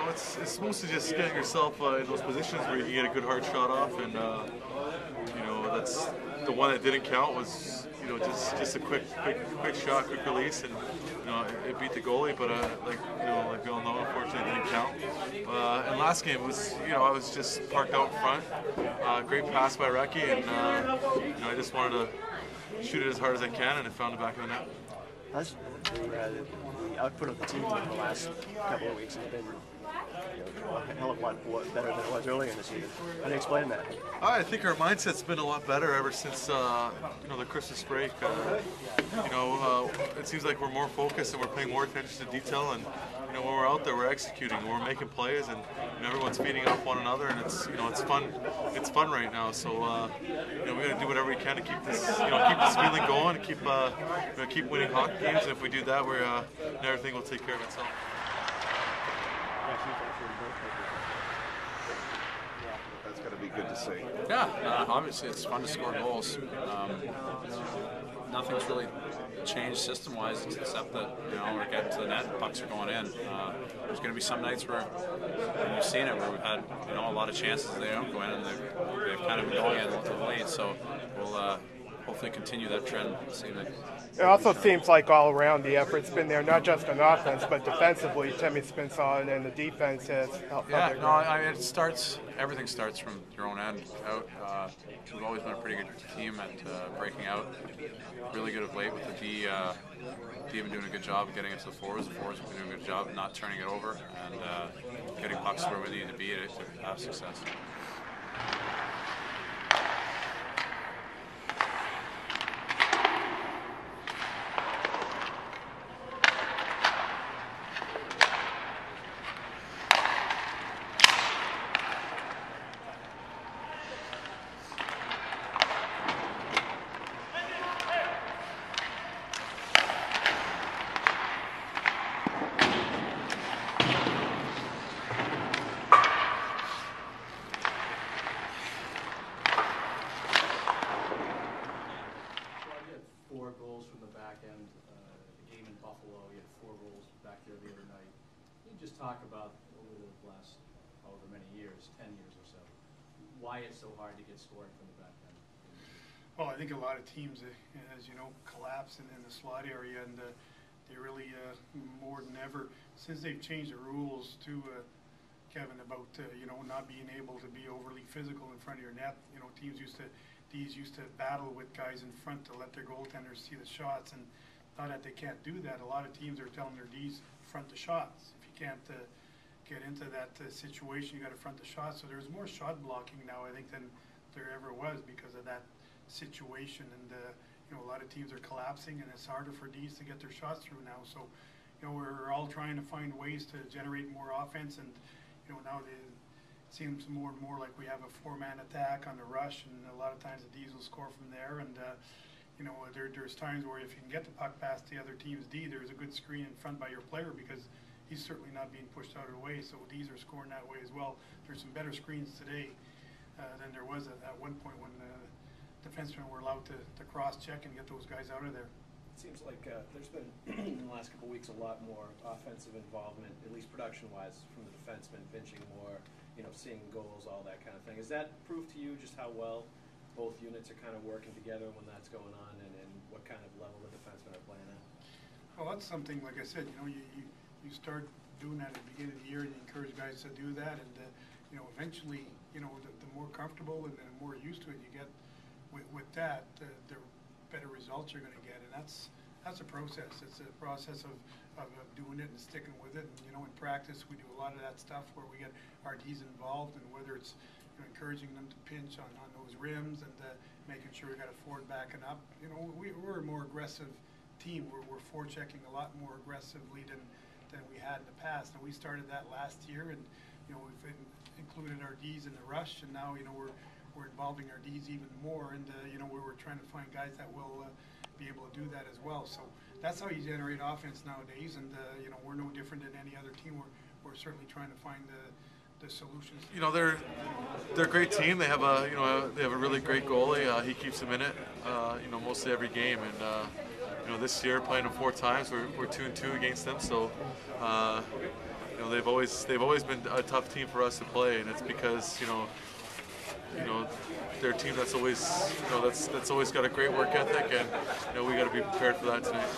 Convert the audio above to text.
it's mostly just getting yourself in those positions where you can get a good hard shot off, and that's the one that didn't count was just a quick shot, quick release, and it beat the goalie. But like we all know, unfortunately, it didn't count. And last game was I was just parked out in front. Great pass by Recchi, and I just wanted to shoot it as hard as I can, and it found the back of the net. The output of the team in the last couple of weeks has been a hell of a lot better than it was earlier in the season. How do you explain that? I think our mindset's been a lot better ever since the Christmas break. It seems like we're more focused and we're paying more attention to detail, and when we're out there, we're executing, we're making plays, and everyone's feeding off one another, and it's fun. It's fun right now. So we got to do whatever we can to keep this feeling going, and keep winning hockey games. And if we do that, everything will take care of itself. That's got to be good to see. Yeah, obviously it's fun to score goals. Nothing's really changed system-wise except that we're getting to the net and pucks are going in. There's going to be some nights where you've seen it where we've had a lot of chances they don't go in, and they've kind of been going in to the lead. So we'll hopefully continue that trend this evening. It also seems like all around the effort's been there, not just on offense, but defensively. Timmy Spinson and the defense has helped. Yeah, everything starts from your own end out. We've always been a pretty good team at breaking out. Really good of late with the D. D been doing a good job of getting it to the forwards. The forwards have been doing a good job of not turning it over and getting pucks where we need to be to have success. Buffalo, you had 4 goals back there the other night. Can you just talk about, over the last however many years, 10 years or so, why it's so hard to get scoring from the back end? Well, I think a lot of teams, as you know, collapse in the slot area, and they really, more than ever, since they've changed the rules to, Kevin, about, not being able to be overly physical in front of your net. Teams used to battle with guys in front to let their goaltenders see the shots, and now that they can't do that, a lot of teams are telling their Ds front the shots. If you can't get into that situation, you got to front the shots. So there's more shot blocking now, I think, than there ever was because of that situation. And a lot of teams are collapsing, and it's harder for Ds to get their shots through now. So we're all trying to find ways to generate more offense, and now it seems more and more like we have a 4-man attack on the rush, and a lot of times the Ds will score from there. And there's times where if you can get the puck past the other team's D, there's a good screen in front by your player because he's certainly not being pushed out of the way. So Ds are scoring that way as well. There's some better screens today than there was at one point when defensemen were allowed to cross-check and get those guys out of there. It seems like there's been, in the last couple of weeks, a lot more offensive involvement, at least production-wise, from the defensemen, benching more, seeing goals, all that kind of thing. Is that proof to you just how well both units are kind of working together when that's going on, and what kind of level the defensemen are playing at? Well, that's something, like I said, you start doing that at the beginning of the year, and you encourage guys to do that, and eventually, the more comfortable and the more used to it you get with that, the better results you're going to get, and that's a process. It's a process of doing it and sticking with it. And, in practice, we do a lot of that stuff where we get our Ds involved, and whether it's encouraging them to pinch on those rims and making sure we got a forward backing up. We're a more aggressive team. We're forechecking a lot more aggressively than we had in the past. And we started that last year, and we've included our Ds in the rush, and now we're involving our Ds even more, and we're trying to find guys that will be able to do that as well. So that's how you generate offense nowadays, and we're no different than any other team. We're certainly trying to find the solutions. They're a great team. They have a really great goalie. He keeps them in it, mostly every game. And this year, playing them 4 times, we're 2-2 against them. So you know, they've always been a tough team for us to play, and it's because you know they're a team that's always that's always got a great work ethic, and you know we got to be prepared for that tonight.